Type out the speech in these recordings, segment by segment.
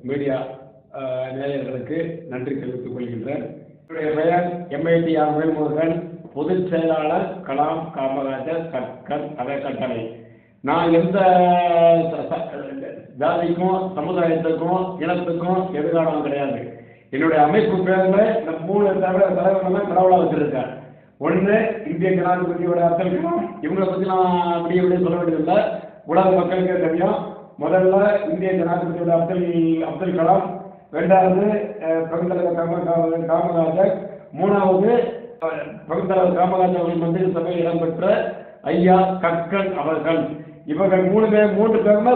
Media நேயர்களுக்கு நன்றி தெரிவித்துக் கொள்கின்றேன். என்னுடைய பெயர் MITR வேல்முருகன், பொதுச் செயலாளர் கலாம் காமராஜர் கற்கர் அறக்கட்டளை. நான் எந்த ஜாதிக்கும் சமுதாயத்துக்கும் இனத்துக்கும் எதிரானவன் கிடையாது. என்னுடைய அமைப்பு பேர்ல இந்த 3 தலைவர்கள் கடவுளாக வச்சிருக்கேன். ஒன்று இந்திய ஜனாதிபதியோட அப்துல் கலாம். இவங்களை பற்றி நான் அப்படி சொல்ல வேண்டியதில்லை, உலக மக்களுக்கே தெரியும். முதல்ல இந்திய ஜனாதிபதியோட அப்துல் கலாம், ரெண்டாவது பெருந்தலைவர் காமராஜர், மூணாவது பெருந்தலைவர் காமராஜர் அவர்கள் மந்திரி சபையில் இடம்பெற்ற ஐயா கற்கன் அவர்கள். இவர்கள் 3 பேருமே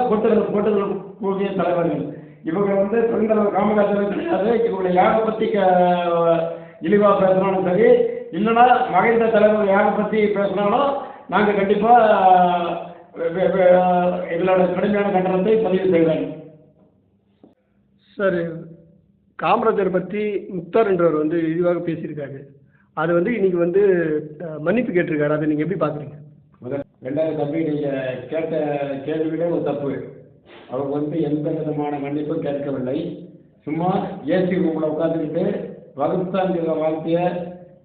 கூடிய தலைவர்கள். இவங்க பெருந்தலைவர் காமராஜர் கிடையாது. இவங்களை யாரை பற்றி இழிவா பேசுனாலும் சரி, இல்லைன்னா மகிழ்ந்த தலைவர் யாரை பற்றி பேசினாலும் நாங்கள் கண்டிப்பாக எங்களோட கடுமையான கண்டனத்தை பதிவு செய்வேன். சார், காமராஜர் பற்றி முக்தார் என்றவர் இழிவாக பேசியிருக்காரு. அது இன்னைக்கு மன்னிப்பு கேட்டிருக்காரு. அதை நீங்கள் எப்படி பார்க்குறீங்க? ரெண்டாவது தம்பி, நீங்கள் கேட்ட கேள்விகளே ஒரு தப்பு. அவர் எந்த விதமான மன்னிப்பும் கேட்கவில்லை. சும்மா ஏசி ரூமில் உட்காந்துக்கிட்டு வகுத்தாங்கிற வார்த்தையை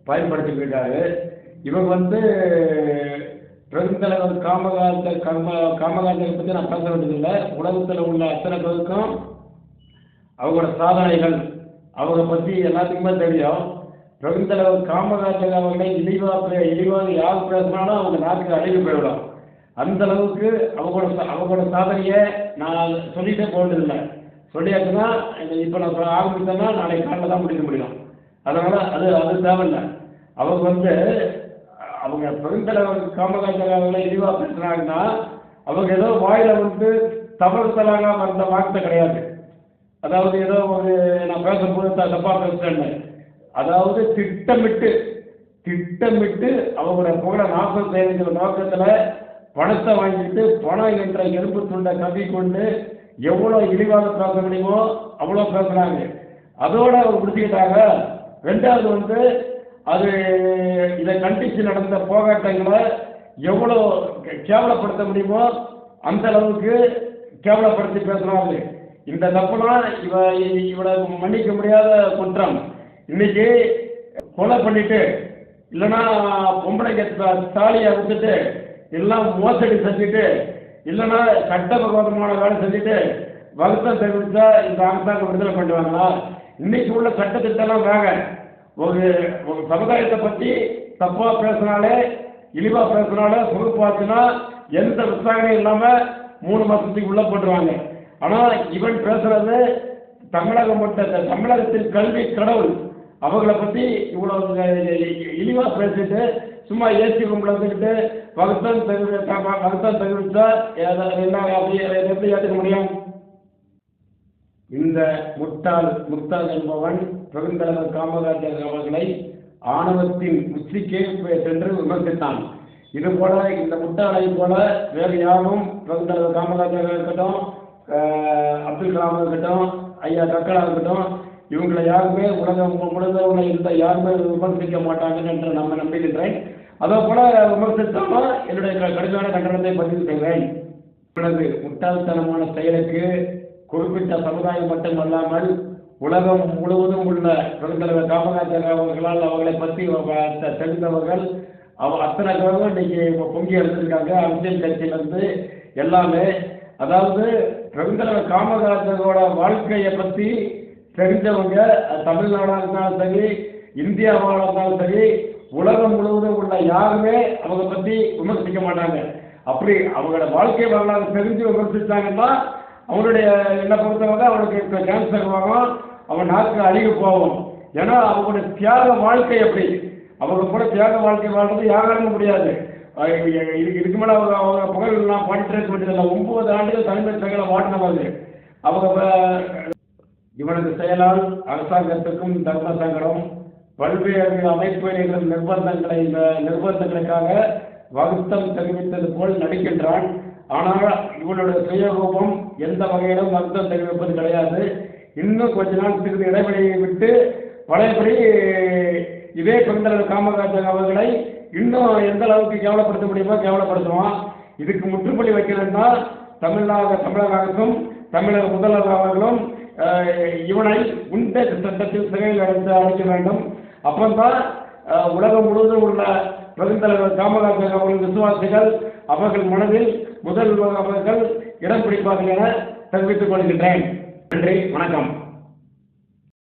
பயன்படுத்திட்டு இருக்காரு. இவங்க பெருந்தலைவர் காமராஜரை பற்றி நான் பேச வேண்டியதில்லை. உலகத்தில் உள்ள அத்தனை பேருக்கும் அவங்களோட சாதனைகள் அவரை பற்றி எல்லாத்துக்குமே தெரியும். பெருந்தலைவர் காமராஜர் அவர்களை இழிவாக யார் பேசினாலும் அவங்க நாட்டுக்கு அழிவு போயிடும். அந்த அளவுக்கு அவங்களோட சாதனையை நான் சொல்லிட்டே போனதில்லை. சொல்லியாச்சுன்னா இப்போ நான் ஆரம்பித்தேன்னா நாளைக்கு காலையில் தான் முடிக்க முடியும். அதனால் அது தேவையில்லை. அவங்க பெருந்தலைவர் காமராஜர் அவர்களை இழிவாக பேசுனாங்கன்னா அவங்க ஏதோ வாயில தவறுதலாக வந்த வார்த்தை கிடையாது. அதாவது ஏதோ நான் பேசும்போது தப்பாக பேசுறேன்னு, அதாவது திட்டமிட்டு அவங்களோட புகழ நாசம் செய்கிற நோக்கத்தில் பணத்தை வாங்கிட்டு பணம் என்ற எலும்பு துண்டை கவி கொண்டு எவ்வளோ இழிவாக பேச முடியுமோ அவ்வளோ பேசுகிறாங்க. அதோட அவர் முடிச்சுக்கிட்டாங்க. ரெண்டாவது அது இதை கண்டித்து நடந்த போராட்டங்களை எவ்வளோ கேவலப்படுத்த முடியுமோ அந்த அளவுக்கு கேவலப்படுத்தி பேசுகிறாங்க. இந்த தப்புனா இவளை மன்னிக்க முடியாத குற்றம். இன்னைக்கு கொலை பண்ணிட்டு, இல்லைன்னா பொம்பளைக்கு தாலியை விட்டுட்டு, எல்லாம் மோசடி செஞ்சுட்டு, இல்லைன்னா சட்டவிரோதமான வேலை செஞ்சுட்டு வருத்தம் தெரிவித்தா இந்த அரசாங்கம் விடுதலை பண்ணுவாங்களா? இன்னைக்கு உள்ள சட்டத்திட்டம்லாம் வேக ஒரு சமுதாயத்தை பற்றி தப்பாக பேசினாலே, இழிவாக பேசினாலே, பொறுப்பாச்சுன்னா எந்த விசாரணையும் இல்லாமல் 3 மாதத்துக்கு உள்ள போட்டுருவாங்க. ஆனால் இவன் பேசுறது தமிழகத்தின் கல்வி கடவுள் அவங்களை பற்றி இவ்வளோ இழிவாக பேசிட்டு சும்மா ஏசி ரூமில் இருந்துக்கிட்டு வருத்தம் தெரிவித்தா எப்படி ஏற்றுக்க முடியும்? இந்த முட்டாள் என்பவன் பெருந்தலைவர் காமராஜர் அவர்களை ஆணவத்தின் உச்சிக்கே சென்று விமர்சித்தான். இது போல இந்த முட்டாளை போல வேறு யாரும் பெருந்தலைவர் காமராஜர் இருக்கட்டும், அப்துல் கலாம் இருக்கட்டும், ஐயா கற்கலா இருக்கட்டும், இவங்களை யாருமே உலகம் முழுவதும் இருந்த யாருமே விமர்சிக்க மாட்டாங்கன்னு என்று நம்ம நம்புகின்றேன். அதே போல விமர்சித்தாலும் என்னுடைய கடுமையான கண்டனத்தை பதிவு செய்வேன். இவனது முட்டாள்தனமான செயலுக்கு குறிப்பிட்ட சமுதாயம் மட்டுமல்லாமல் உலகம் முழுவதும் உள்ள பெருந்தலைவர் காமராஜர் அவர்களால் அவர்களை பற்றி தெரிந்தவர்கள் அத்தனை பேரும் இன்னைக்கு பொங்கி எடுத்திருக்காங்க. அரசியல் கட்சியிலிருந்து எல்லாமே, அதாவது பெருந்தலைவர் காமராஜரோட வாழ்க்கையை பற்றி தெரிஞ்சவங்க தமிழ்நாடாக இருந்தாலும் சரி, இந்தியாவாக இருந்தாலும் சரி, உலகம் முழுவதும் உள்ள யாருமே அவங்க பற்றி விமர்சிக்க மாட்டாங்க. அப்படி அவங்களோட வாழ்க்கை வரலாறு தெரிஞ்சு விமர்சித்தாங்கன்னா அவனுடைய என்ன பொறுத்தவங்க அவனுக்கு கேன்சர் வரும், அவன் நாக்கு அழிவு போகும். ஏன்னா அவங்களுடைய தியாக வாழ்க்கை எப்படி, அவங்க கூட தியாக வாழ்க்கை வாழ்றது யாராலும் முடியாது. இதுக்கு மேலே அவங்க புகழ் நான் பாடிட்டு இருக்க வேண்டியதில்லை. 9 ஆண்டுகள் தனிமை செயலை மாட்டினவங்க அவங்க. இவனது செயலால் அரசாங்கத்துக்கும் தர்ம சங்கடம் பல்வேறு அமைப்புகளின் நிர்பந்தங்களுக்காக வருத்தம் தெரிவித்தது போல் நடிக்கின்றான். ஆனால் இவனுடைய சுயரூபம் எந்த வகையிலும் வருத்தம் தெரிவிப்பது கிடையாது. இன்னும் கொஞ்ச நாள் சிறிது இடைவெளியை விட்டு பழையபடி இதே பெருந்தலைவர் காமராஜர் அவர்களை இன்னும் எந்த அளவுக்கு கேவலப்படுத்த முடியுமோ கேவலப்படுத்துவான். இதுக்கு முற்றுப்புள்ளி வைக்கணும்னா தமிழக அரசும் தமிழக முதல்வர் அவர்களும் இவனை உண்டேஜ் சட்டத்தில் சிறையில் அடைக்க வேண்டும். அப்பந்தான் உலகம் முழுவதும் உள்ள பெருந்தலைவர் காமராஜர் அவர்கள் விசுவாசிகள் அவர்கள் மனதில் அவர்கள் இடம் பிடிப்பார்கள் என தெரிவித்துக் கொள்கின்றேன். நன்றி, வணக்கம்.